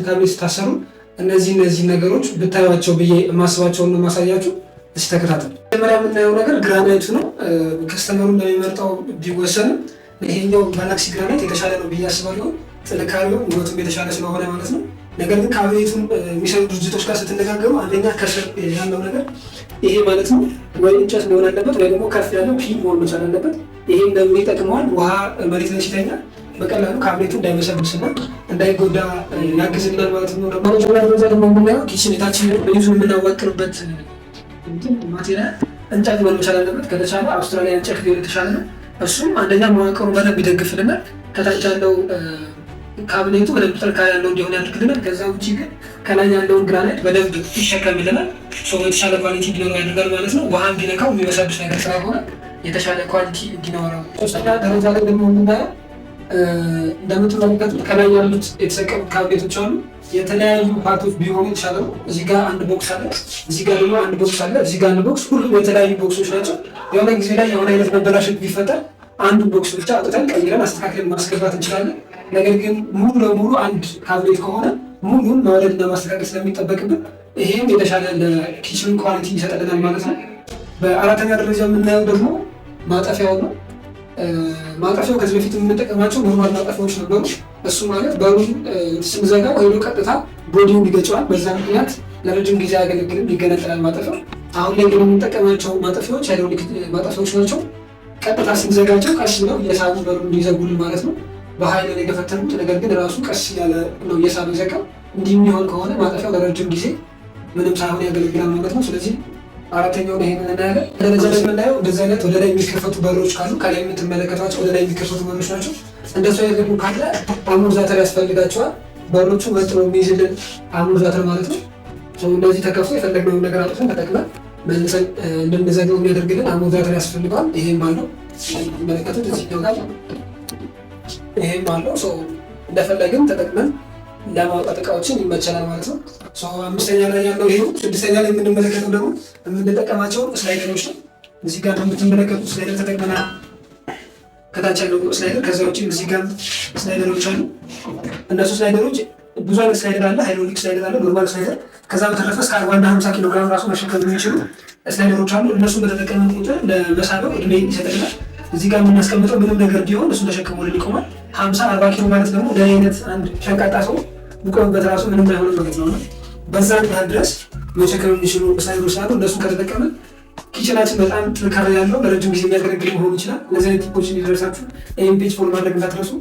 ካቢኔት ስታሰሩ እነዚህ ነገሮች ብታዩዋቸው ብዬ የማስባቸውን ነው ማሳያችሁ። እስኪ ተከታተሉ። መጀመሪያ የምናየው ነገር ግራናይቱ ነው። ከስተመሩ እንደሚመርጠው ቢወሰንም ይሄኛው ጋላክሲ ግራናይት የተሻለ ነው ብዬ አስባለሁ። ጥንካሬው ውበቱም የተሻለ ስለሆነ ማለት ነው። ነገር ግን ካቢኔቱን የሚሰሩ ድርጅቶች ጋር ስትነጋገሩ አንደኛ ከስር ያለው ነገር ይሄ ማለት ነው ወይ እንጨት መሆን አለበት ወይ ደግሞ ከፍ ያለው ፒን መሆን መቻል አለበት። ይሄም ደግሞ ይጠቅመዋል። ውሃ መሬት ላይ ሲተኛ በቀላሉ ካቢኔቱ እንዳይመሰብስና እንዳይጎዳ ያግዝናል ማለት ነው። ደግሞ የምናየው ኪችኔታችን በዩዙ የምናዋቅርበት ማቴሪያል እንጨት መሆን መቻል አለበት። ከተቻለ አውስትራሊያ እንጨት ሊሆን የተሻለ ነው። እሱም አንደኛ መዋቅሩ በደንብ ይደግፍልናል። ከታች ያለው ካቢኔቱ በደንብ ጥንካሬ ያለው እንዲሆን ያደርግልናል። ከዛ ውጭ ግን ከላይ ያለውን ግራናይት በደንብ ይሸከምልናል። የተሻለ ኳሊቲ እንዲኖረው ያደርጋል ማለት ነው። ውሃ እንዲነካው የሚበሰብስ ነገር ስላልሆነ የተሻለ ኳሊቲ እንዲኖረው። ሶስተኛ ደረጃ ላይ ደግሞ የምናየው እንደምትመለከቱት ከላይ ያሉት የተሰቀሉ ካቢኔቶች አሉ። የተለያዩ ፓርቶች ቢሆኑ የተሻለ ነው። እዚህ ጋር አንድ ቦክስ አለ፣ እዚህ ጋር ደግሞ አንድ ቦክስ አለ፣ እዚህ ጋር አንድ ቦክስ። ሁሉም የተለያዩ ቦክሶች ናቸው። የሆነ ጊዜ ላይ የሆነ አይነት መበላሸት ቢፈጠር አንዱን ቦክስ ብቻ አውጥተን ቀይረን አስተካክለን ማስገባት እንችላለን። ነገር ግን ሙሉ ለሙሉ አንድ ካቢኔት ከሆነ ሙሉን ማውረድና ማስተካከል ስለሚጠበቅብን ይሄም የተሻለ ለኪችን ኳሊቲ ይሰጠልናል ማለት ነው። በአራተኛ ደረጃ የምናየው ደግሞ ማጠፊያው ነው። ማጠፊያው ከዚህ በፊት የምንጠቀማቸው ኖርማል ማጠፊያዎች ነበሩ። እሱ ማለት በሩን ስንዘጋው ሄዶ ቀጥታ ቦዲውን ይገጨዋል። በዛ ምክንያት ለረጅም ጊዜ አያገለግልም፣ ይገነጠላል ማጠፊያው። አሁን ላይ ግን የምንጠቀማቸው ማጠፊያዎች ሃይድሮሊክ ማጠፊያዎች ናቸው። ቀጥታ ስንዘጋቸው ቀስ ብለው እየሳቡ በሩን እንዲዘጉልን ማለት ነው። በኃይል ነው የገፈተሩት፣ ነገር ግን ራሱ ቀስ ያለ ነው እየሳበ ይዘጋል። እንዲህ የሚሆን ከሆነ ማጠፊያው ለረጅም ጊዜ ምንም ሳይሆን ያገለግላል ማለት ነው። ስለዚህ አራተኛው ነው ይሄንን እናያለን። ደረጃ ላይ የምናየው እንደዚህ አይነት ወደ ላይ የሚከፈቱ በሮች ካሉ ከላይ የምትመለከቷቸው ወደ ላይ የሚከፈቱ በሮች ናቸው። እንደሱ አይነት ካለ አሞርዛተር ያስፈልጋቸዋል። በሮቹ ወጥሮ የሚይዝልን አሞርዛተር ማለት ነው። እንደዚህ ተከፍቶ የፈለግነውን ነገር አውጥተን ተጠቅመን መልሰን እንድንዘጋው የሚያደርግልን አሞርዛተር ያስፈልገዋል። ይሄም አለው የምትመለከቱት እዚህኛው ጋር ይሄም አለው። እንደፈለግን ተጠቅመን ለማውጣት እቃዎችን ይመቸናል ማለት ነው። አምስተኛ ላይ ያለው ይሄ። ስድስተኛ ላይ የምንመለከተው ደግሞ የምንጠቀማቸው ስላይደሮች ነው። እዚህ ጋር የምትመለከቱት ስላይደር ተጠቅመናል። ከታች ያለው ስላይደር፣ ከዛ ውጭ እዚህ ጋር ስላይደሮች አሉ። እነሱ ስላይደሮች ብዙ አይነት ስላይደር አለ። ሃይድሮሊክ ስላይደር አለ፣ ኖርማል ስላይደር። ከዛ በተረፈ እስከ 40 እና 50 ኪሎ ግራም ራሱ መሸከም የሚችሉ ስላይደሮች አሉ። እነሱን በተጠቀመን ቁጥር ለመሳቢያው እድሜ ይሰጠናል። እዚህ ጋር የምናስቀምጠው ምንም ነገር ቢሆን እሱን ተሸክሞልን ይቆማል። 50-40 ኪሎ ማለት ደግሞ ለአይነት አንድ ሸንቃጣ ሰው ቢቆምበት ራሱ ምንም አይሆንም ማለት ነው። በዛ ያህል ድረስ መሸከም የሚችሉ ስላይደሮች ስላሉ እነሱን ከተጠቀምን ኪችናችን በጣም ጥንካሬ ያለው ለረጅም ጊዜ የሚያገለግል መሆን ይችላል። እነዚህ አይነት ቲፖችን እንዲደርሳችሁ ይህን ፔጅ ፎሎ ማድረግ እንዳትረሱ።